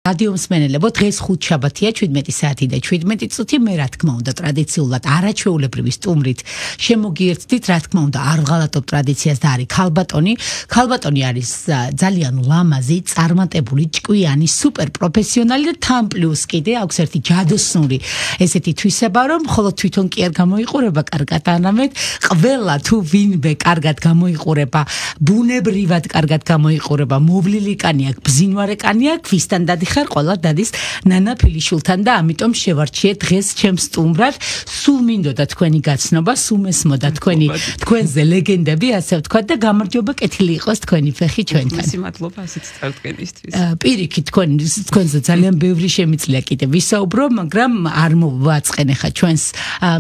რადიო მსმენელებო, დღეს ხუთშაბათია, 17 საათი და 17 წუთი. მე რა თქმა უნდა, ტრადიციულად არაჩვეულებრივი სტუმრით შემოგიერთდით, რა თქმა უნდა, არ ვღალატობ ტრადიციას და არის ქალბატონი. ქალბატონი არის ძალიან ლამაზი, წარმატებული, ჭკვიანი, სუპერ პროფესიონალი და თან პლუს კიდე აქვს ერთი ჯადოსნური ესეთი თვისება, რომ მხოლოდ თვითონ კი არ გამოიყურება კარგად, არამედ ყველა თუ ვინმე კარგად გამოიყურება, ბუნებრივად კარგად გამოიყურება, მოვლილი კანი აქვს, ბზინვარე კანი აქვს, ვისთან დადიხარ ყველა დადის ნანა ფილიშვილთან და ამიტომ შევარჩიეთ დღეს ჩემს სტუმრად. სულ მინდოდა თქვენი გაცნობა, სულ მესმოდა თქვენზე ლეგენდები, ასე ვთქვათ და გამარჯობა, კეთილი იყოს თქვენი ფეხი ჩვენთან. მადლობა ასეთ წარდგენისთვის. პირიქით თქვენზე ძალიან ბევრი შემიძლია კიდე ვისაუბრო, მაგრამ არ მოვაწყენ ხა ჩვენს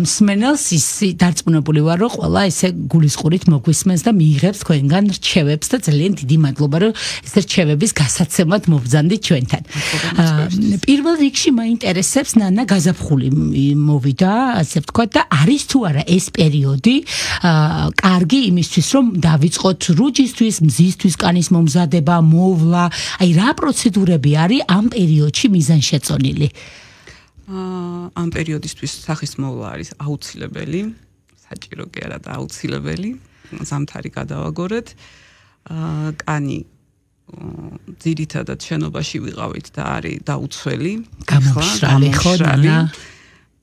მსმენელს, ის დარწმუნებული ვარ, რომ ყველა ესე გულისყურით მოგვისმენს და მიიღებს თქვენგან რჩევებს და ძალიან დიდი მადლობა, რომ ეს რჩევების გასაცემად მობრძანდით ჩვენთან. პირველ რიგში მაინტერესებს ნანა გაზაფხული მოვიდა, ასე ვთქვათ და არის თუ არა ეს პერიოდი კარგი იმისთვის, რომ დავიწყოთ რუჯისთვის, მზისთვის, კანის მომზადება, მოვლა, აი რა პროცედურები არის ამ პერიოდში მიზანშეწონილი? ამ პერიოდისთვის სახის მოვლა არის აუცილებელი, საჭირო კი არა და აუცილებელი, ზამთარი გადავაგორეთ. კანი ძირითადად შენობაში ვიყავით და არის დაუცველი, გამომშრალი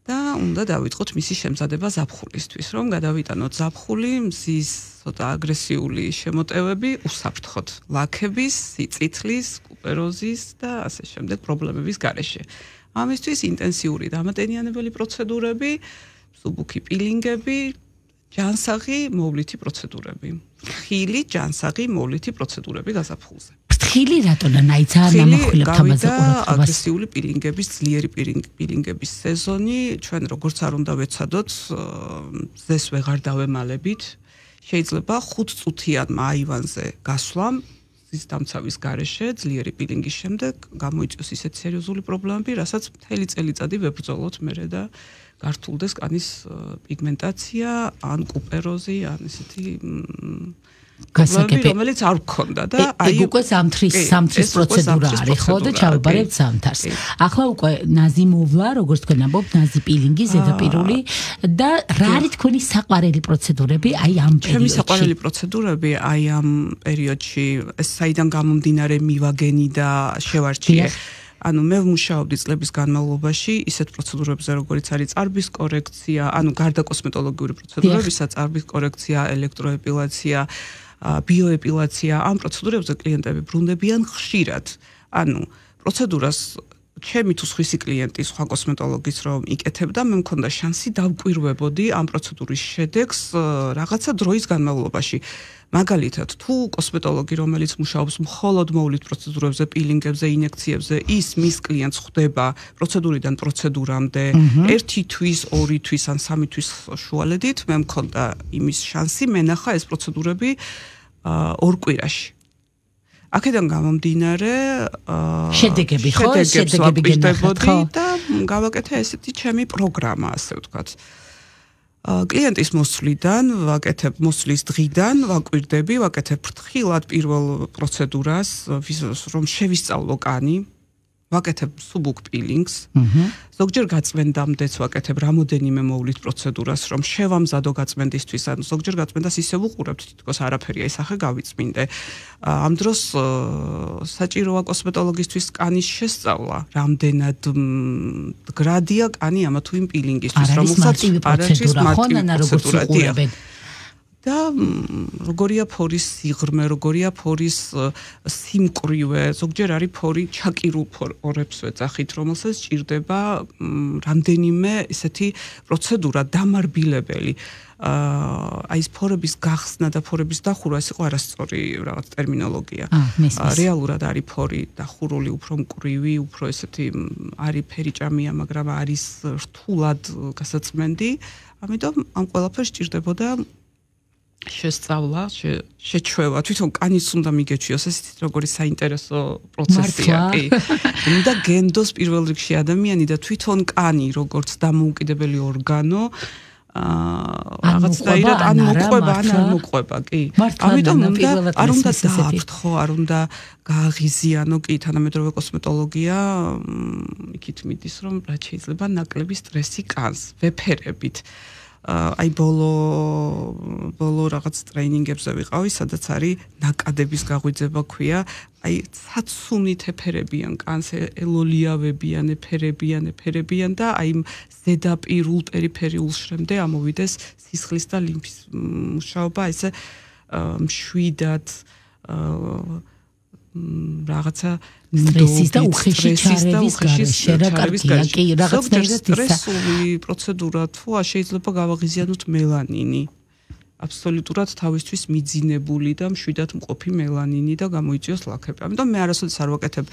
და უნდა დავიწყოთ მისი შემზადება ზაფხულისთვის, რომ გადავიტანოთ ზაფხული, მზის ცოტა აგრესიული შემოტევები, უსაფრთხოდ ლაქების, სიწითლის, კუპეროზის და ასე შემდეგ პრობლემების გარეშე. ამისთვის ინტენსიური დამატენიანებელი პროცედურები, მსუბუქი პილინგები, ჯანსაღი მოვლითი პროცედურები. ხილი, ჯანსაღი, მოვლითი პროცედურები გაზაფხულზე. ფრთხილი რატონა ძალიან ამახვილებთ ამაზე ყურადღებას. აგრესიული პილინგების, ძლიერი პილინგების სეზონი, ჩვენ როგორც არ უნდა ვეცადოთ, მზეს ვეღარ დავემალებით. შეიძლება 5 წუთიანმა აივანზე გასვლამ მზის დამცავის გარეშე, ძლიერი პილინგის შემდეგ გამოიწვიოს ისეთ სერიოზული პრობლემები, რასაც მთელი წელიწადი ვებრძოლოთ მერე და გართულდეს კანის პიგმენტაცია, ან კუპეროზი, ან ესეთი გასაგები, რომელიც არ გქონდა და აი უკვე ზამთრის პროცედურა არის, ხო და ჩავაბარებთ ზამთარს. ახლა უკვე ნაზი მოვლა, როგორც თქვენ ამბობთ, ნაზი პილინგი, ზედაპირული და რა არის თქვენი საყვარელი პროცედურები აი ამ პერიოდში? ჩემი საყვარელი პროცედურები აი ამ პერიოდში, ეს საიდან გამომდინარე მივაგენი და შევარჩიე. ანუ მე ვმუშაობდი წლების განმავლობაში ისეთ პროცედურებზე, როგორიც არის წარბის კორექცია, ანუ გარდა კოსმეტოლოგიური პროცედურებისა, წარბის კორექცია, ელექტროეპილაცია, ბიოეპილაცია, ამ პროცედურებზე კლიენტები ბრუნდებიან ხშირად. ანუ პროცედურას ჩემი თუ სხვისი კლიენტი სხვა კოსმეტოლოგის რომ იკეთებდა, მე მქონდა შანსი დავკვირვებოდი ამ პროცედურის შედეგს რაღაცა დროის განმავლობაში. მაგალითად, თუ კოსმეტოლოგი, რომელიც მუშაობს მხოლოდ მოვლით პროცედურებზე, პილინგებზე, ინექციებზე, ის მის კლიენტს ხვდება პროცედურიდან პროცედურამდე, 1 თვის, 2 თვის ან 3 თვის შუალედით, მე მქონდა იმის შანსი მენახა ეს პროცედურები 2 კვირაში. აქედან გამომდინარე, შედეგები ხო? შედეგები გენახეთ ხო? და გავაკეთე ესეთი ჩემი პროგრამა, ასე ვთქვათ. კლიენტის მოსვლიდან, მოსვლის დღიდან ვაკვირდები, ვაკეთებ ფრთხილად პირველ პროცედურას, რომ შევისწავლო კანი, ვაკეთებ მსუბუქ პილინგს, ზოგჯერ გაწმენდამდეც ვაკეთებ რამოდენიმე მოვლით პროცედურას, რომ შევამზადო გაწმენდისთვის, ანუ ზოგჯერ გაწმენდას ისე ვუყურებთ, თითქოს არაფერია, ისახე გავიწმინდე. ამ დროს საჭიროა კოსმეტოლოგისთვის კანის შესწავლა, რამდენად მდგრადია კანი ამა თუ იმ პილინგისთვის, რომელსაც არ არის მარტივი პროცედურა. და როგორია ფორის სიღრმე, როგორია ფორის სიმკვრივე, ზოგჯერ არის ფორი ჩაკირულ ფორებს ვეძახით, რომელსაც სჭირდება რამდენიმე ესეთი პროცედურა დამარბილებელი. აი ეს ფორების გახსნა და ფორების დახურვა ეს იყო არასწორი რაღაც ტერმინოლოგია. რეალურად არის ფორი დახურული, უფრო მკვრივი, უფრო ესეთი არის ფერიჭამია, მაგრამ არის რთულად გასაწმენდი. ამიტომ ამ ყველაფერს სჭირდებოდა შესწავლა, შეჩვევა, თვითონ კანის უნდა მიგეჩვიოს, ეს როგორი საინტერესო პროცესია, კი. უნდა გენდოს პირველ რიგში ადამიანი და თვითონ კანი, როგორც დამოუკიდებელი ორგანო, რაღაცნაირად ან მოყვება ან არ მოყვება, კი. ამიტომ არ უნდა დააფრთხო, არ უნდა გააღიზიანო, კი, თანამედროვე კოსმეტოლოგია იქით მიდის, რომ რაც შეიძლება ნაკლები სტრესი კანს, ვეფერებით. აი ბოლო რაღაც ტრეინინგებზე ვიყავი, სადაც არის ნაკადების გაღვიძება ქვია, აი ცაცუნით ეფერებიან კანს, ელოლიავებიან, ეფერებიან და აი ზედაპირულ პერიფერიულ შრემდე ამოვიდეს სისხლის და ლიმფის მუშაობა, ესე მშვიდად რაღაცა სტრესის და უხეში ჩარევის გარეშე რა კარგია, კი, რაღაცნაირად სტრესული პროცედურა თუ შეიძლება გავაღიზიანოთ მელანინი. აბსოლუტურად თავისთვის მიძინებული და მშვიდად მყოფი მელანინი და გამოიწვიოს ლაქები. ამიტომ მე არასოდეს არ ვაკეთებ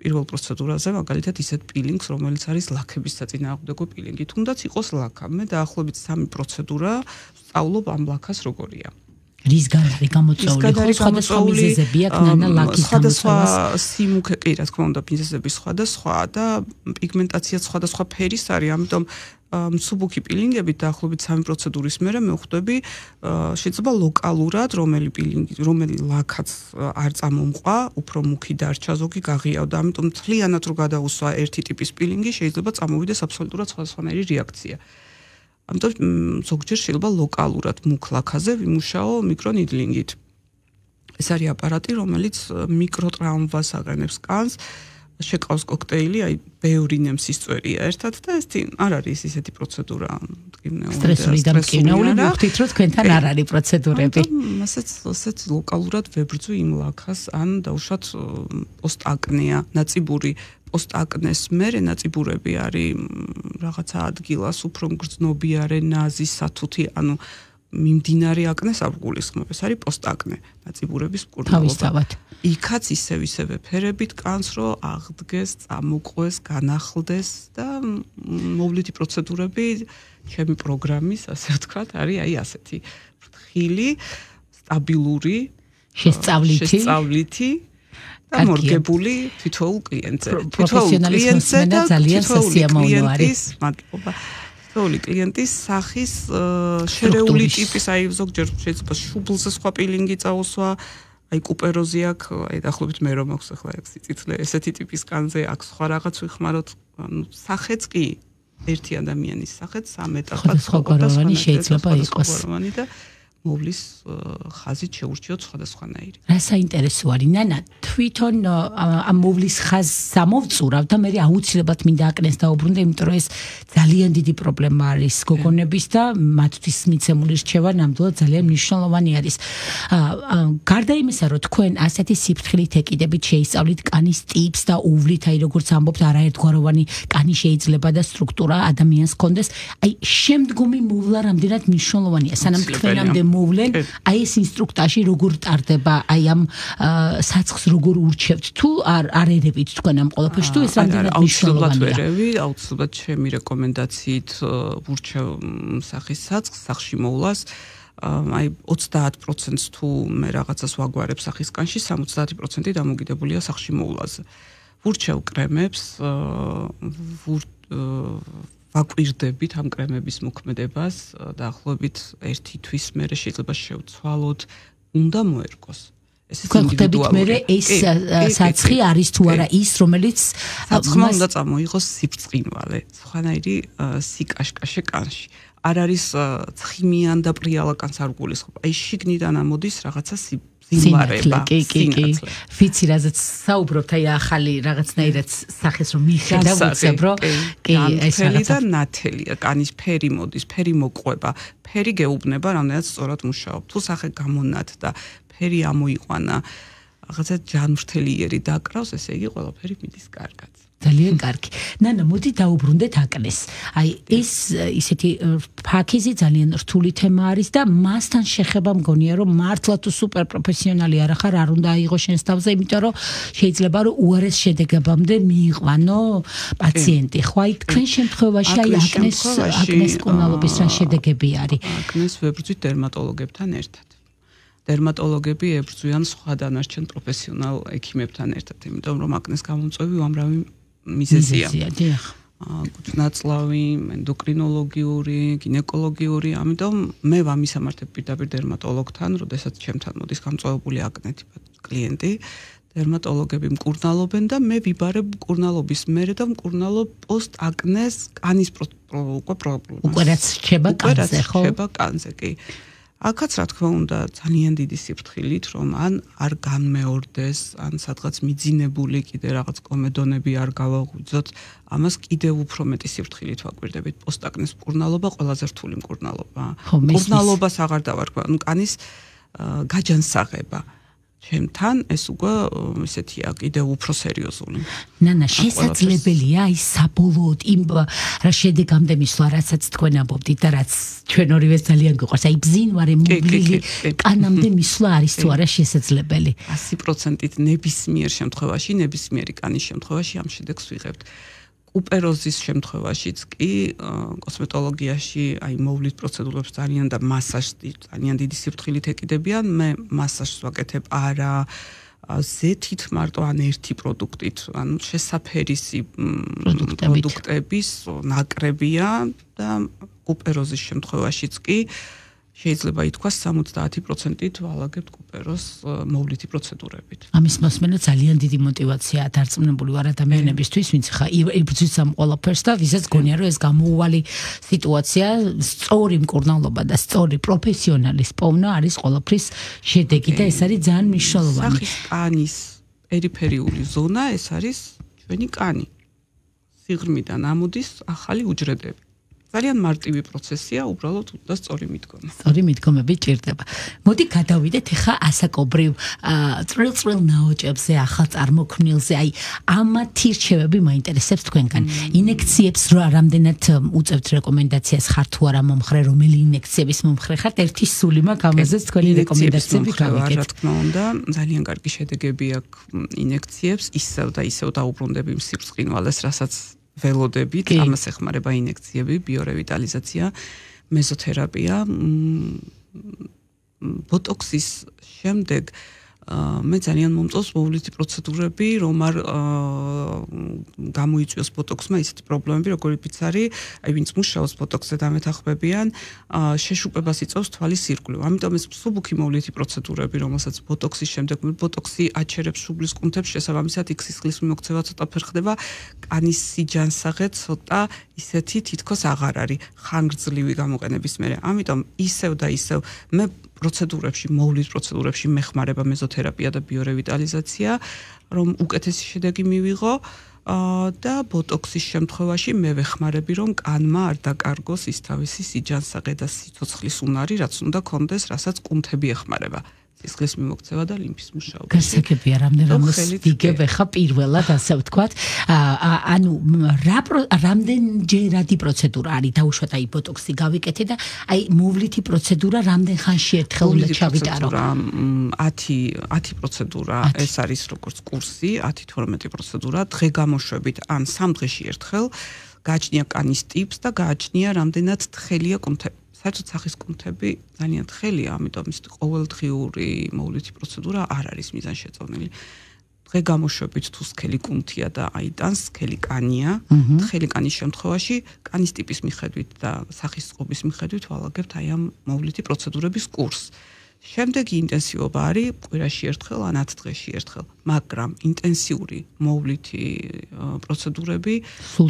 პირველ პროცედურაზე, მაგალითად ისეთ პილინგს, რომელიც არის ლაქების საწინააღმდეგო პილინგი. თუნდაც იყოს ლაქა, მე დაახლოებით 3 პროცედურა სწავლობ ამ ლაქას როგორია. რისგან არის გამოწვეული? ხო, სხვადასხვა მიზეზები აქვს ნანა ლაქის გამოწვევას. სიმუქე კი, რა თქმა უნდა, მიზეზები სხვადასხვა და პიგმენტაციაც სხვადასხვა ფერის არის, ამიტომ მსუბუქი პილინგებით დაახლოებით 3 პროცედურის მერე მე ვხვდები, შეიძლება ლოკალურად რომელი ლაქაც არ წამომყვა, უფრო მუქი დარჩა, ზოგი გაღიავდა, ამიტომ მთლიანად რო გადაუსვა ერთი ტიპის პილინგი, შეიძლება წამოვიდეს აბსოლუტურად სხვადასხვანაირი რეაქცია. ამიტომ ზოგჯერ შეიძლება ლოკალურად მუქ ლაქაზე ვიმუშაო მიკრონიდლინგით. ეს არის აპარატი, რომელიც მიკროტრაუმვას აყენებს კანს, შეკავს კოქტეილი, აი ბევრი ნემსისწვერია ერთად და ეს არ არის ისეთი პროცედურა, სტრესული და მტკივნეული, ვიხდით, რომ თქვენთან არ არის პროცედურები. ასეც ლოკალურად ვებრძვი იმ ლაქას, ან დაუშვათ პოსტაკნეა, ნაწიბური პოსტაკნეს მერე ნაწიბურები არის რაღაცა ადგილას უფრო მგრძნობიარე, ნაზი, სათუთი, ანუ მიმდინარე აკნეს არ გულისხმობ, ეს არის პოსტაკნე, ნაწიბურების მკურნალობა. იქაც ისევ ეფერებით კანს, რომ აღდგეს, წამოყვეს, განახლდეს და მოვლითი პროცედურები ჩემი პროგრამის, ასე ვთქვათ, არის აი ასეთი ფრთხილი, სტაბილური, შესწავლითი და მორგებული თითოეულ კლიენტზე. პროფესიონალიზმი და ძალიან სასიამოვნო არის. მადლობა. თითოეული კლიენტის სახის შერეული ტიპის, აი ზოგჯერ შეიძლება შუბლზე სხვა პილინგი წაუსვა, აი კუპეროზი აქვს, აი დაახლოებით მე რომ აქვს ახლა ეს სიცოცხლე, ესეთი ტიპის კანზე აქვს სხვა რაღაც ვიხმაროთ, ანუ სახეც კი ერთი ადამიანის სახეც 3 ეტაპად სხვადასხვაგვაროვანი შეიძლება იყოს. და მოვლის ხაზით შეურჩიოთ სხვადასხვანაირი. რა საინტერესო არის, ნანა, თვითონ ამ მოვლის ხაზს სამოვწურავ და მე აუცილებლად მინდა აკნეს დაუბრუნდე, იმიტომ რომ ეს ძალიან დიდი პრობლემა არის გოგონების და მათთვის მიცემული რჩევა ნამდვილად ძალიან მნიშვნელოვანი არის. გარდა იმისა, რომ თქვენ ასეთი სიფრთხილით ეკიდებით, შეისწავლით კანის ტიპს და უვლით, აი როგორც ამბობთ, არაერთგვაროვანი კანი შეიძლება და სტრუქტურა ადამიანს ჰქონდეს, აი შემდგომი მოვლა რამდენად მნიშვნელოვანია, სანამ თქვენამდე მოვლენ, აი ეს ინსტრუქტაჟი როგორ ტარდება, აი ამ საცხს როგორ ურჩევთ, თუ არ ერევით თქვენ ამ ყველაფერს, თუ ეს რამდენად მნიშვნელოვანია. აუცილებლად ჩემი რეკომენდაციით ურჩევ სახის საცხს, სახში მოვლას. აი 30%-ს თუ მე რაღაცას ვაგვარებ სახის კანში, 70% დამოკიდებულია სახში მოვლაზე. ვურჩევ კრემებს, ვაკვირდებით ამ კრემების მოქმედებას, დაახლოებით 1 თვის მერე შეიძლება შევცვალოთ, უნდა მოერგოს. ეს ინდივიდუალური. ეს საცხი არის თუ არა ის, რომელიც საცხმა უნდა წამოიღოს სიფრწყინვალე, სხვანაირი სიკაშკაშე კანში. არ არის ცხიმიან და პრიალა კანს არ გულისხმობ. აი შიგნიდან ამოდის რაღაცა სიმარება. კი. ვიცი, რაზეც საუბრობთ, აი ახალი რაღაცნაირად სახეს რომ მიხედავ უცებ, რომ კი, ეს რაღაცა და ნათელია, კანის ფერი მოდის, ფერი მოყვება, ფერი გეუბნება, რამდენად სწორად მუშაობ. თუ სახე გამონათდა, ფერი ამოიყვანა, რაღაცა ჯანმრთელიერი დაკრავს, ესე იგი ყველაფერი მიდის კარგად. ძალიან კარგი. ნანა, მოდი დაუბრუნდეთ აკნეს. აი ეს ისეთი ფაქიზი ძალიან რთული თემა არის და მასთან შეხება მგონია რომ მართლა თუ სუპერ პროფესიონალი არ ხარ, არ უნდა აიღო შენს თავზე, იმიტომ რომ შეიძლება რომ უარეს შედეგებამდე მიიყვანო პაციენტი. ხო, აი თქვენ შემთხვევაში აი აკნეს მკურნალობის რა შედეგები არის? აკნეს ვებრძვით დერმატოლოგებთან ერთად. დერმატოლოგები ებრძვიან სხვა დანარჩენ პროფესიონალ ექიმებთან ერთად, იმიტომ რომ აკნეს გამომწვევი უამრავი მიზეზია. კუჭნაწლავი, ენდოკრინოლოგიური, გინეკოლოგიური, ამიტომ მე ვამისამართებ პირდაპირ დერმატოლოგთან, როდესაც ჩემთან მოდის გამწვავებული აკნეთი კლიენტი, დერმატოლოგები მკურნალობენ და მე ვიბარებ მკურნალობის მერე და მკურნალობ პოსტ-აკნეს კანის პრობლემას. უკვე რაც რჩება კანზე, ხო? რჩება კანზე, კი. აქაც რა თქმა უნდა ძალიან დიდი სიფრთხილით, რომ ან არ განმეორდეს, ან სადღაც მიძინებული კიდე რაღაც კომედონები არ გავაღვიძოთ, ამას კიდევ უფრო მეტი სიფრთხილით ვაკვირდებით. პოსტ-აკნეს მკურნალობა ყველაზე რთული მკურნალობა. მკურნალობას აღარ დავარქვა, ანუ კანის გაჯანსაღება. ჩემთან ეს უკვე ისეთია კიდევ უფრო სერიოზული. ნანა, შესაძლებელია ის საბოლოოდ იმ რა შედეგამდე მისვლა, რასაც თქვენ ამბობდით და რაც ჩვენ ორივეს ძალიან გვიყვარს, აი ბზინვარე მოვლილი კანამდე მისვლა არის თუ არა შესაძლებელი? 100%-ით ნებისმიერ შემთხვევაში, ნებისმიერი კანის შემთხვევაში ამ შედეგს ვიღებთ. კუპეროზის შემთხვევაშიც კი კოსმეტოლოგიაში აი მოვლის პროცედურებს ძალიან და მასაჟს ძალიან დიდი სიფრთხილით ეკიდებიან. მე მასაჟს ვაკეთებ არა ზეთით მარტო ან ერთი პროდუქტით, ანუ შესაფერისი პროდუქტების ნაკრებია და კუპეროზის შემთხვევაშიც კი შეიძლება ითქვას 70%-ით ვალაგებთ კუპეროს მოვლითი პროცედურებით. ამის მოსმენა ძალიან დიდი мотиваციაა დარწმუნებული ვარ ადამიანებისთვის, ვინც ხა იბრძვის ამ ყველაფერს და ვისაც გონია რომ ეს გამოუვალი სიტუაცია, სწორი მკურნალობა და სწორი პროფესიონალის პოვნა არის ყველაფრის შედეგი და ეს არის ძალიან მნიშვნელოვანი. სახის კანის პერიფერიული ზონა ეს არის ჩვენი კანი. სიღრმიდან ამოდის ახალი უჯრედები. ძალიან მარტივი პროცესია, უბრალოდ უნდა სწორი მიდგომა. სწორი მიდგომები ჭირდება. მოდი გადავიდეთ ახლა ასაკობრივ წვრილ ნაოჭებზე, ახალ წარმოქმნილზე, აი ამათი რჩევები მაინტერესებს თქვენგან. ინექციებს რამდენად უწევთ რეკომენდაციას ხარ თუ არა მომხრე, რომელი ინექციების მომხრე ხართ? ერთი სული მაქვს ამაზეც თქვენი რეკომენდაციები გავიგეთ. რა თქმა უნდა, ძალიან კარგი შედეგები აქვს ინექციებს, ისევ და ისევ დაუბრუნდები იმ სიფრთხილვალეს, რასაც ველოდებით, ამას ეხმარება ინექციები, ბიორევიტალიზაცია, მეზოთერაპია, ბოტოქსის შემდეგ მე ძალიან მომწონს მოვლითი პროცედურები, რომ არ გამოიწვიოს ბოტოქსმა ისეთი პრობლემები, როგორიც არის, აი ვინც მუშაობს ბოტოქსზე დამეთანხმებიან, შეშუპებას იწვევს თვალის ირგვლივ. ამიტომ ეს მსუბუქი მოვლითი პროცედურები, რომელსაც ბოტოქსის შემდეგ ბოტოქსი აჩერებს შუბლის კუნთებს, შესაბამისად იქ სისხლის მიმოქცევა ცოტა ფერ ხდება, კანის სიჯანსაღე ცოტა ისეთი თითქოს აღარ არის ხანგრძლივი გამოყენების მერე. ამიტომ ისევ და ისევ მე პროცედურებში, მოვლის პროცედურებში მეხმარება მეზოთერაპია და ბიორევიტალიზაცია, რომ უკეთესი შედეგი მივიღო და ბოტოქსის შემთხვევაში მე ვეხმარები, რომ კანმა არ დაკარგოს ის თავისი სიჯანსაღე და სიცოცხლის უნარი, რაც უნდა კონდეს, რასაც კუნთები ეხმარება. სისხლის მიმოქცევა და ლიმფის მუშაობა. გასაგებია, რამდენადაც ვიგებ ახლა პირველად, ასე ვთქვათ, ანუ რამდენჯერადი პროცედურა არის დაუშვათ აი ბოტოქსი გავიკეთე და აი მოვლითი პროცედურა რამდენ ხანში ერთხელ უნდა ჩავიტარო? 10 პროცედურა, ეს არის როგორც კურსი, 10-12 პროცედურა, დღე გამოშვებით ან 3 დღეში ერთხელ, გააჩნია კანის ტიპს და გააჩნია რამდენად თხელია კუნთები. საერთოდ სახის კუნთები ძალიან თხელია, ამიტომ ის ყოველდღიური მოვლითი პროცედურა არ არის მიზანშეწონილი. დღე გამოშვებით თუ სქელი კუნთია და აიტანს სქელი კანია, თხელი კანის შემთხვევაში კანის ტიპის მიხედვით და სახის წყობის მიხედვით ვალაგებთ აი ამ მოვლითი პროცედურების კურსს. შემდეგი ინტენსივობა არის კვირაში ერთხელ ან 10 დღეში ერთხელ, მაგრამ ინტენსიური მოვლითი პროცედურები სულ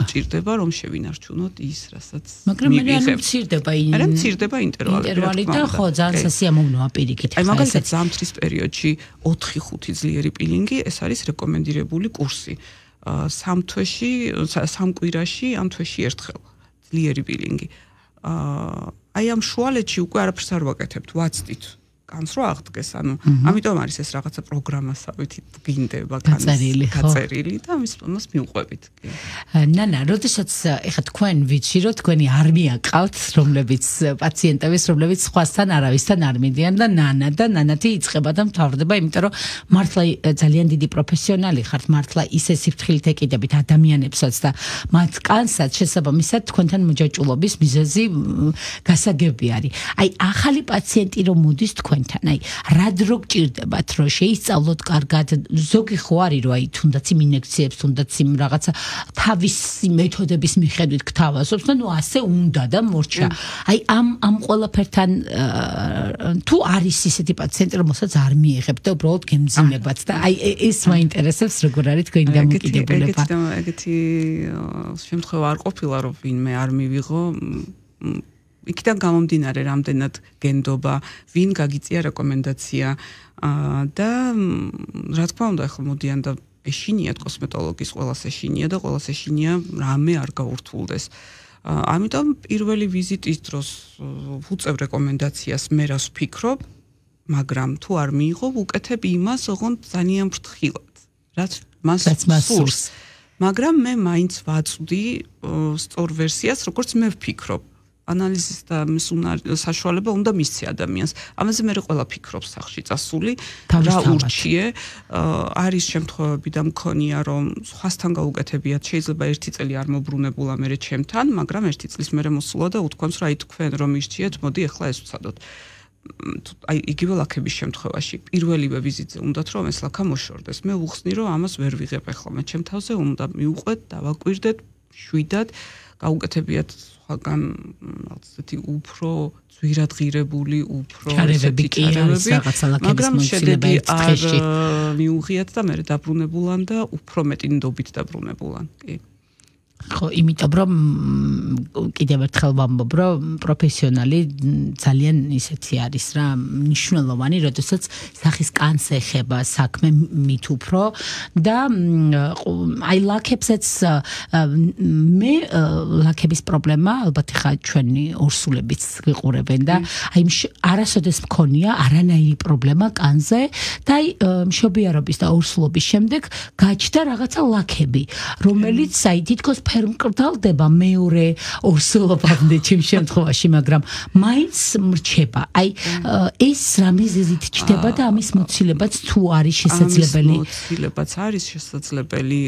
ჭირდება, რომ შევინარჩუნოთ ის, რასაც მაგრამ მე მცირდება ინტერვალი და ხო ძალიან სასიამოვნოა პირიქით. აი მაგალითად ზამთრის პერიოდში 4-5 ძლიერი პილინგი, ეს არის რეკომენდირებული კურსი. 3 კვირაში ან თვეში ერთხელ ძლიერი პილინგი. აი ამ შუალედში უკვე არაფერს არ ვაკეთებთ, ვაცდით კანს რო აღდგეს, ანუ ამიტომ არის ეს რაღაცა პროგრამასავით გინდება გაწერილი და ამას მიუყვებით. ნანა, როდესაც ეხლა თქვენ ვიცი რომ თქვენი არმია ყავთ, რომლებიც პაციენტების, რომლებიც სხვასთან არავისთან არ მიდიან და ნანათი იწყება და მთავრდება, იმიტომ რომ მართლა ძალიან დიდი პროფესიონალი ხართ, მართლა ისე სიფრთხილით ეკიდებით ადამიანებსაც და მათ კანსაც შესაბამისად თქვენთან მოჯაჭულობის მიზეზი გასაგები არის. აი ახალი პაციენტი რომ მოდის თქვენ თქვენთან. აი, რა დრო გჭირდებათ, რომ შეისწავლოთ კარგად, ზოგი ხო არის, რომ აი თუნდაც იმ ინექციებს, თუნდაც იმ რაღაცა თავისი მეთოდების მიხედვით გთავაზობს და ნუ ასე უნდა და მორჩა. აი ამ ყველაფერთან თუ არის ისეთი პაციენტი, რომელსაც არ მიიღებთ და უბრალოდ გემძიმებათ და აი ეს მაინტერესებს როგორ არის თქვენი დამოკიდებულება. ეგეთი შემთხვევა არ ყოფილა, რომ ვინმე არ მივიღო. იქიდან გამომდინარე რამდენად გენდობა, ვინ გაგიწია რეკომენდაცია და რა თქმა უნდა ახლა მოდიან და ეშინიათ კოსმეტოლოგის, ყველას ეშინია და ყველას ეშინია რამე არ გაურთულდეს. ამიტომ პირველი ვიზიტის დროს ვუწევ რეკომენდაციას, მე რას ვფიქრობ, მაგრამ თუ არ მიიღო, ვუკეთებ იმას, ოღონდ ძალიან ფრთხილად, რაც მას სურს. მაგრამ მე მაინც ვაწვდი სწორ ვერსიას, როგორც მე ვფიქრობ. ანალიზის და საშუალება უნდა მისცე ადამიანს. ამაზე მე ყველა ფიქრობს სახში წასული, რა ურჩიე, არის შემთხვევები და მქონია, რომ სხვასთან გაუკეთებიათ, შეიძლება 1 წელი არ მოbrunებულა მე ჩემთან, მაგრამ 1 წლის მერე მოსულა და უთქვამს, რომ აი თქვენ რომ ირჩიეთ, მოდი ახლა ეს ვცადოთ. აი იგივე ლაქების შემთხვევაში პირველივე ვიზიტზე უნდათ რომ ეს ლაქა მოშორდეს. მე ვუხსნი, რომ ამას ვერ ვიღებ ახლა მე ჩემ თავზე უნდა მივუყვეთ, დავაკვირდეთ, შვიდად, გაუკეთებიათ სხვაგან რაღაცეთი უფრო ძვირადღირებული, უფრო ჩარევები კი არის რაღაცა ლაქების მოცილება ერთ დღეში. მიუღიათ და მე დაბრუნებულან და უფრო მეტი ნდობით დაბრუნებულან. კი. ხო, იმიტომ რომ კიდევ ერთხელ ვამბობ, რომ პროფესიონალი ძალიან ისეთი არის რა, მნიშვნელოვანი, როდესაც სახის კანს ეხება საქმე მით უფრო და აი ლაქებსაც მე ლაქების პრობლემა, ალბათ ხა ჩვენი ორსულებიც ვიყურებენ და აი არასოდეს მქონია არანაირი პრობლემა კანზე და აი მშობიარობის და ორსულობის შემდეგ გაჩნდა რაღაცა ლაქები, რომელიც აი თითქოს მკრთალდება მეორე ორსულობამდე ჩემ შემთხვევაში, მაგრამ მაინც მრჩება. აი ეს რა მიზეზით ჩდება და ამის მოცილებაც თუ არის შესაძლებელი? ამის მოცილებაც არის შესაძლებელი.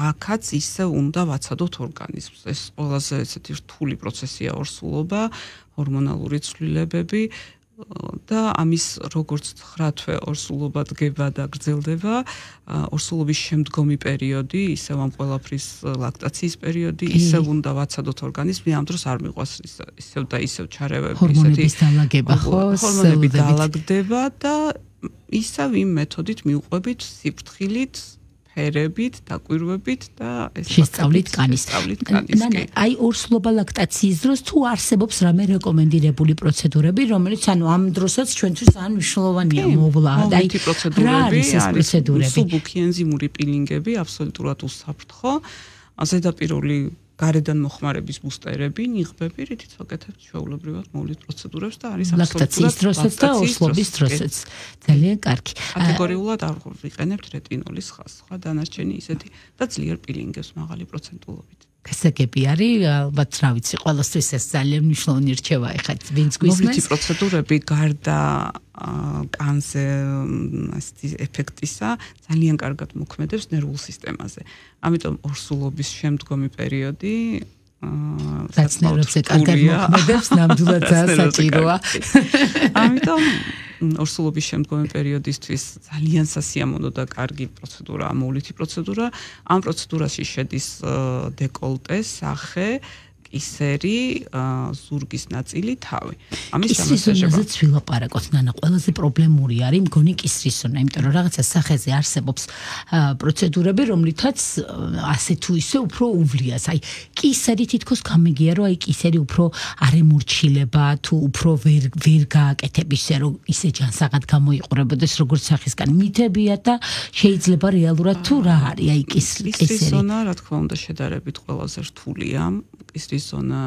აქაც ისე უნდა ვაცადოთ ორგანიზმს. ეს ყველაზე ესეთი რთული პროცესია ორსულობა, ჰორმონალური ცვლილებები და ამის როგორც 9 თვე ორსულობა დგება და გრძელდება, ორსულობის შემდგომი პერიოდი, ისევ ამ ყველაფრის ლაქტაციის პერიოდი, ისევ უნდა ვაცადოთ ორგანიზმი, ამ დროს არ მიყვას ისევ და ისევ ჩარევები, ჰორმონების დალაგება, ხო, ჰორმონები დალაგდება და ისევ იმ მეთოდით მიუყვებით სიფრთხილით, ფერებით, დაკვირვებით და ეს შესწავლით კანის. აი ორსულობა ლაქტაციის დროს თუ არსებობს რამე რეკომენდირებული პროცედურები, რომელიც ანუ ამ დროსაც ჩვენთვის ძალიან მნიშვნელოვანია მოვლა. აი პროცედურები არის სუბუქი ენზიმური პილინგები, აბსოლუტურად უსაფრთხო, ზედაპირული გარედან მოხმარების ბუსტერები, ნიღბები, რითიც ვაკეთებთ ჩვეულებრივად მოვლით პროცედურებს და არის ლაქტაციის დროსაც და ორსულობის დროსაც. ძალიან კარგი. კატეგორიულად არ ვიყენებთ რეტინოლის სხვა დანარჩენი ისეთი და ძლიერ პილინგებს მაღალი პროცენტულობით. გასაგები არის, ალბათ რა ვიცი, ყველასთვის ეს ძალიან მნიშვნელოვანი რჩევა ეხლა ვინც გვისმენს. მოვლითი პროცედურები გარდა კანზე ეფექტისა ძალიან კარგად მოქმედებს ნერვულ სისტემაზე. ამიტომ ორსულობის შემდგომი პერიოდი საცნაურებზე კარგად მოქმედებს, ნამდვილად საჭიროა. ამიტომ ორსულობის შემდგომი პერიოდისთვის ძალიან სასიამოვნო და კარგი პროცედურაა მოვლითი პროცედურა. ამ პროცედურაში შედის დეკოლტე, სახე, კისერი, ზურგის ნაწილი, თავი. ამის სამასაჟებაზე ვილაპარაკოთ, ნანა, ყველაზე პრობლემური არის მგონი კისრის ზონა, იმიტომ რომ რაღაცა სახეზე არსებობს პროცედურები, რომლითაც ასე თუ ისე უფრო უვლიას. აი, კისერი თითქოს გამიგია, რომ აი კისერი უფრო არ ემორჩილება, თუ უფრო ვერ გააკეთებ ისე, რომ ისე ჯანსაღად გამოიყურებოდეს, როგორც სახისგან მითებია და შეიძლება რეალურად თუ რა არის აი კისერი ზონა, რა თქმა უნდა, შედარებით ყველაზე რთულია. კისრის ზონა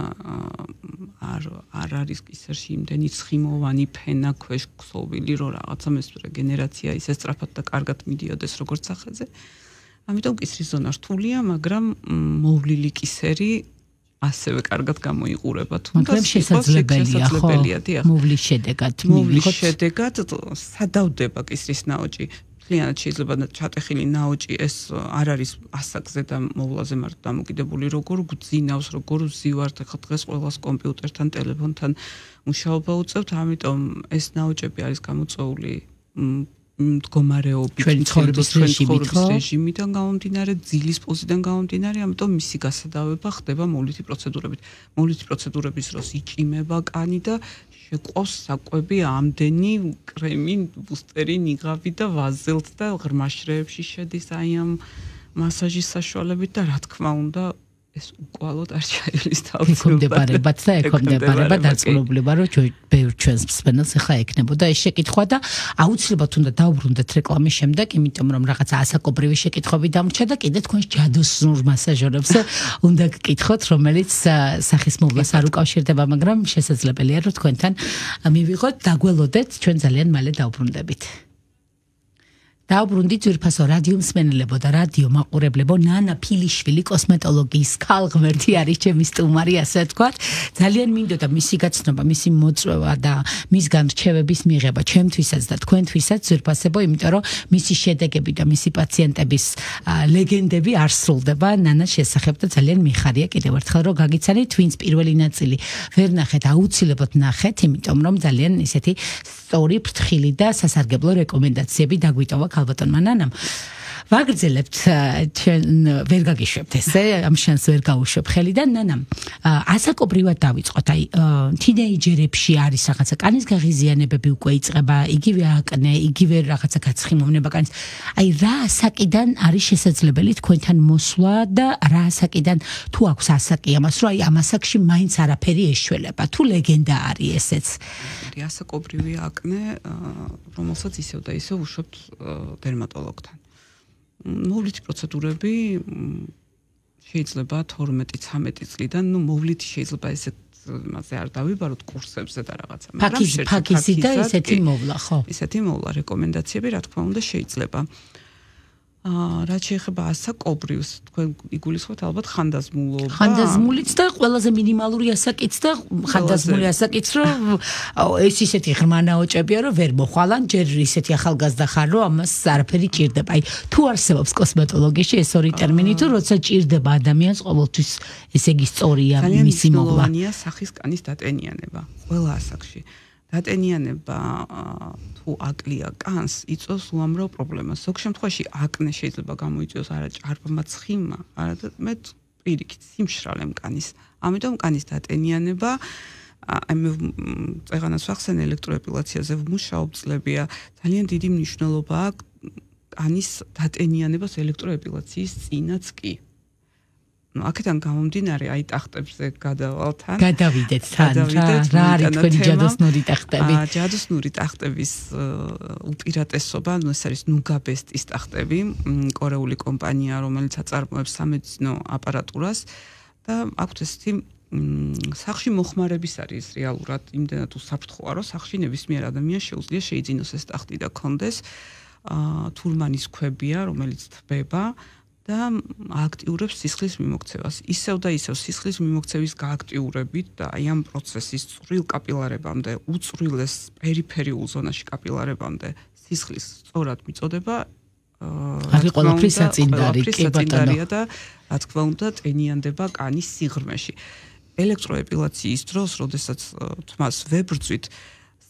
არ არის კისერში იმდენი ცხიმოვანი ფენა ქვეშ ქსოვილი, რომ რაღაცა რეგენერაცია ისე სწრაფად და კარგად მიდიოდეს როგორც სახეზე. ამიტომ კისრის ზონა რთულია, მაგრამ მოვლილი კისერი ასევე კარგად გამოიყურება. მაგრამ შესაძლებელია, ხო? მოვლის შედეგად მოვლის შედეგად სადავდება კისრის ნაოჭი. მთლიანად შეიძლება ჩატეხილი ნაოჭი ეს არ არის ასაკზე და მოვლაზე მარტო დამოკიდებული, როგორ გძინავს, როგორ ვზივართ ახლა დღეს ყველას კომპიუტერთან, ტელეფონთან მუშაობა უწევთ, ამიტომ ეს ნაოჭები არის გამოწვეული მდგომარეობით, ჩვენი ცხოვრების რეჟიმიდან გამომდინარე, ძილის პოზიდან გამომდინარე, ამიტომ მისი გასადავება ხდება მოვლითი პროცედურებით. მოვლითი პროცედურების დროს იჭიმება კანი და შეყვავს საკვები ამდენი კრემი, ბუსტერი, ნიღაბი და ვაზელთ და ღრმაშრეებში შედის აი ამ მასაჟის საშუალებით და რა თქმა უნდა ეს უკვალოდ არ ჩაივლის თავს. ეკომდებარებათ და ეკომდებარება დარწმუნებლობა, რომ ბევრ ჩვენს მსმენელს ახლა ეკნებოდა ეს შეკითხვა და აუცილებლად უნდა დავბრუნდეთ რეკლამის შემდეგ, იმიტომ რომ რაღაცა ასაკობრივი შეკითხვები დამრჩა და კიდე თქვენს ჯადოსნურ მასაჟორებს უნდა გკითხოთ, რომელიც სახის მოვლას არ უკავშირდება, მაგრამ შესაძლებელია რომ თქვენთან მივიღოთ, დაგველოდეთ, ჩვენ ძალიან მალე დავბრუნდებით. დავბრუნდით ძვირფასო რადიო მსმენელებო და რადიო მაყურებლებო, ნანა ფილიშვილი კოსმეტოლოგიის ქალღმერთი არის ჩემი სტუმარი, ასე ვთქვათ. ძალიან მინდოდა მისი გაცნობა, მისი მოწვევა და მისგან რჩევების მიღება ჩემთვისაც და თქვენთვისაც ძვირფასებო, იმიტომ რომ მისი შედეგები და მისი პაციენტების ლეგენდები არ სრულდება ნანას შესახებ და ძალიან მიხარია კიდევ ერთხელ რომ გაგიცანით, ვინც პირველი ნაწილი ვერ ნახეთ, აუცილებლად ნახეთ, იმიტომ რომ ძალიან ისეთი სწორი, ფრთხილი და სასარგებლო რეკომენდაციები დაგვიტოვა ქალბატონმა ნანამ. ვაგრძელებთ, ჩვენ ვერ გაგიშვებთ ესე, ამ შანსს ვერ გავუშვებ ხელიდან, ნანამ. ასაკობრივად დავიწყოთ, აი თინეიჯერებში არის რაღაცა კანის გაღიზიანებები უკვე იწყება, იგივე აკნე, იგივე რაღაცა გაცხიმოვნება კანის. აი რა ასაკიდან არის შესაძლებელი თქვენთან მოსვლა და რა ასაკიდან თუ აქვს ასაკი ამას, რომ აი ამ ასაკში მაინც არაფერი ეშველება, თუ ლეგენდა არის ესეც. ასაკობრივი აკნე, რომელსაც ისევ და ისევ უშვებთ დერმატოლოგთან. მოვლითი პროცედურები შეიძლება 12-13 წლიდან, მოვლითი შეიძლება ესეთ მასე არ დავიბაროთ კურსებზე და რაღაცა, მაგრამ ფაქიზი და ესეთი მოვლა, ხო? ესეთი მოვლა, რეკომენდაციები რა თქმა უნდა შეიძლება. რაც შეეხება ასაკობრივს, თქვენ იგულისხმობთ ალბათ ხანდაზმულობა. ხანდაზმულიც და ყველაზე მინიმალური ასაკიც და ხანდაზმული ასაკიც, რომ ეს ისეთი ღრმა ნაოჭებია, რომ ვერ მოხვალან, ჯერ ისეთი ახალგაზრდა ხარ, რომ ამას არაფერი ჭირდება. აი, თუ არსებობს კოსმეტოლოგიაში ეს ორი ტერმინი, თუ როცა ჭირდება ადამიანს ყოველთვის, ესე იგი სწორია მისი მოვლა. ძალიან სახის კანის დატენიანება, ყველა ასაკში. დატენიანება თუ აკლია კანს, იწვევს უამრავ პრობლემას. ზოგ შემთხვევაში აკნე შეიძლება გამოიწვიოს არა ჭარბმა ცხიმმა, არამედ მეტ პირიქით სიმშრალემ კანის. ამიტომ კანის დატენიანება, აი მე წეგანას ვახსენ ელექტროეპილაციაზე ვმუშაობ წლებია, ძალიან დიდი მნიშვნელობა აქვს კანის დატენიანებას ელექტროეპილაციის წინაც კი. აქედან გამომდინარე, აი ტახტებზე გადავალთ თან. გადავიდეთ თან. რა არის თქვენი ჯადოსნური ტახტები? ჯადოსნური ტახტების უპირატესობა, ნუ ეს არის ნუგაბესტის ტახტები, კორეული კომპანია, რომელიც აწარმოებს სამედიცინო აპარატურას და აქვთ ესეთი სახში მოხმარების არის რეალურად იმდენად უსაფრთხოა, რომ სახში ნებისმიერ ადამიანს შეუძლია შეიძინოს ეს ტახტი და კონდეს თურმანის ქვებია, რომელიც თბება და აქტიურებს სისხლის მიმოქცევას. ისევ და ისევ სისხლის მიმოქცევის გააქტიურებით და აი ამ პროცესის წვრილ კაპილარებამდე, უწვრილეს პერიფერიულ ზონაში კაპილარებამდე სისხლის სწორად მიწოდება არის ყველაფრის საწინდარი, კი ბატონო. და რა თქმა უნდა ტენიანდება კანის სიღრმეში. ელექტროეპილაციის დროს, როდესაც თმას ვებრძვით,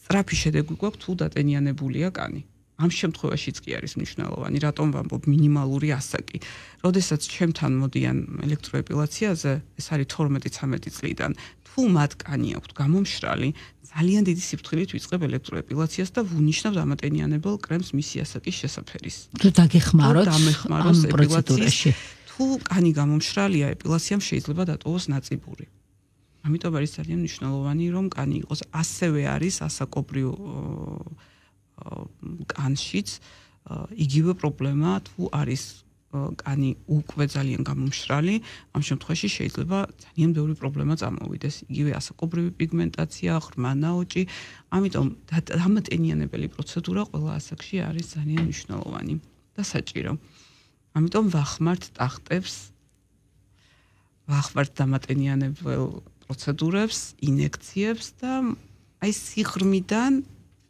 სწრაფი შედეგი გვაქვს თუ დატენიანებულია კანი. ამ შემთხვევაშიც კი არის მნიშვნელოვანი, რატომ ვამბობ მინიმალური ასაკი. როდესაც ჩემთან მოდიან ელექტროეპილაციაზე, ეს არის 12-13 წლიდან, თუ მათ კანი აქვთ გამომშრალი, ძალიან დიდი სიფრთხილით ვიწყებ ელექტროეპილაციას და ვუნიშნავ დამატენიანებელ კრემს მისი ასაკის შესაფერის. თუ დაგეხმაროთ ამ პროცედურაში. თუ კანი გამომშრალია, ეპილაციამ შეიძლება დატოვოს ნაწიბური. ამიტომ არის ძალიან მნიშვნელოვანი, რომ კანი იყოს. ასევე არის ასაკობრივ კანშიც იგივე პრობლემა, თუ არის კანი უკვე ძალიან გამომშრალი, ამ შემთხვევაში შეიძლება ძალიან ბევრი პრობლემა წამოვიდეს. იგივე ასაკობრივი პიგმენტაცია, ღრმა ნაოჭი, ამიტომ დამატენიანებელი პროცედურა ყველა ასაკში არის ძალიან მნიშვნელოვანი და საჭირო. ამიტომ ვახმართ ტახტებს, ვახმართ დამატენიანებელ პროცედურებს, ინექციებს და აი სიღრმიდან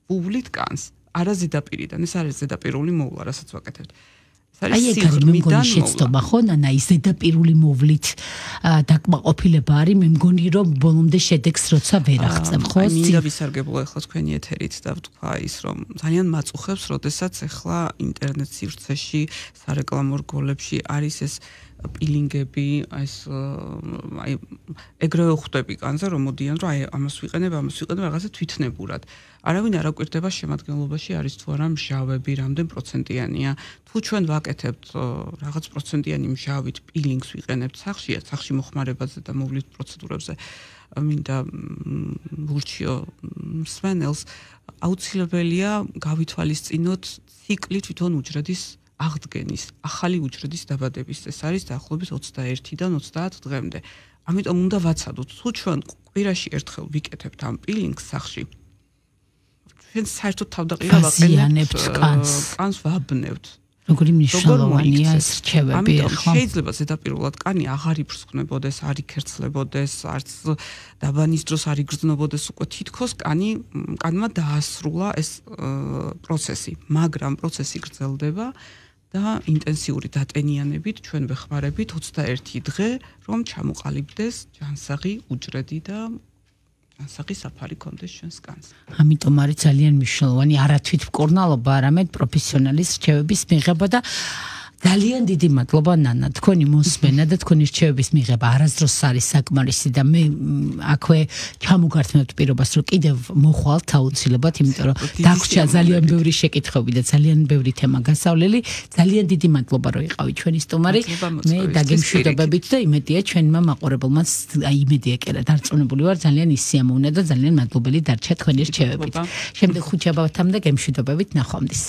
უვლით კანს. არა ზედაპირიდან, ეს არის ზედაპირული მოვლა, რასაც ვაკეთებთ. აი ეგ არის მე მგონი შეცდომა ხო ნანა ის ზედაპირული მოვლით დაკმაყოფილება არის მე მგონი რომ ბოლომდე შედეგს როცა ვერ აღწევ ხო მინდა ვისარგებლო ახლა თქვენი ეთერით და ვთქვა ის რომ ძალიან მაწუხებს როდესაც ახლა ინტერნეტ სივრცეში სარეკლამო რგოლებში არის ეს პილინგები ეს აი ეგრევე ხვდები კანზე რომ მოდიან რომ აი ამას ვიყენებ რაღაცა თვითნებურად არავინ არ აკვირდება შემადგენლობაში არის თუ არა მჟავები რამდენ პროცენტიანია თუ ჩვენ ვაკეთებთ რაღაც პროცენტიანი მჟავით პილინგს ვიყენებთ სახში მოხმარებაზე და მოვლის პროცედურებზე მინდა ვურჩიო სვენელს აუცილებელია გავითვალისწინოთ ციკლი თვითონ უჯრედის აღდგენის ახალი უჯრედის დაბადების ეს არის დაახლოებით 21-დან 30 დღემდე ამიტომ უნდა ვაცადოთ თუ ჩვენ კვირაში ერთხელ ვიკეთებთ ამ პილინგს სახში ჩვენ საერთოდ თავდაყირა ვაყენებთ კანს ვაბნევთ როგორი მნიშვნელოვანია ეს რჩევები ახლა შეიძლება ზედაპირულად კანი აღარ იფრსკნებოდეს არ იქერცლებოდეს არც დაბანის დროს არ იგრძნობოდეს უკვე თითქოს კანმა დაასრულა ეს პროცესი მაგრამ პროცესი გრძელდება და ინტენსიური დატენიანებით ჩვენ ვეხმარებით 21 დღე რომ ჩამოყალიბდეს ჯანსაღი უჯრედი და ჯანსაღი საფარი კონდეს ჩვენს კანს. ამიტომ არის ძალიან მნიშვნელოვანი არა თვითმკურნალობა, არამედ პროფესიონალის რჩევების მიღება და ძალიან დიდი მადლობა ნანა თქვენი მოსმენა და თქვენი რჩევების მიღება არასდროს არის საკმარისი და მე აქვე ჩამოგართმევთ პირობას რომ კიდევ მოხვალთ აუცილებლად იმიტომ რომ დაგვრჩა ძალიან ბევრი შეკითხვები და ძალიან ბევრი თემა გასავლელი ძალიან დიდი მადლობა რომ იყავით ჩვენი სტუმარი მე დაგემშვიდობებით და იმედია ჩვენმა მაყურებელმაც აი იმედია კი არა დარწმუნებული ვარ ძალიან ისიამოვნა და ძალიან მადლობელი დარჩა თქვენი რჩევებით შემდეგ ხუთშაბათამდე გემშვიდობებით ნახვამდის